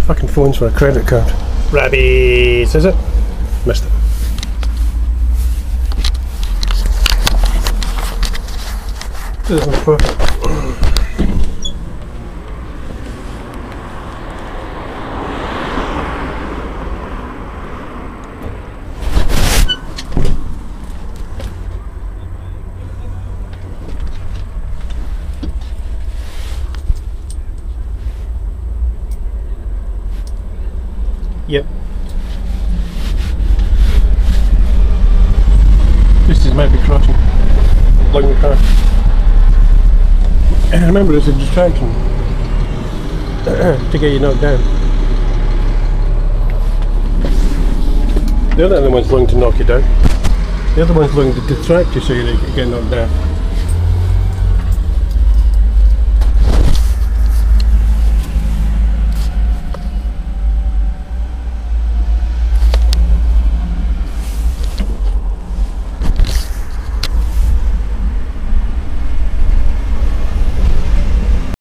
Fucking phones for a credit card. Rabbies, is it? Missed it. Yep. This is maybe crossing along the car. And remember, it's a distraction to get you knocked down. The other one's looking to knock you down. The other one's looking to distract you so you get knocked down.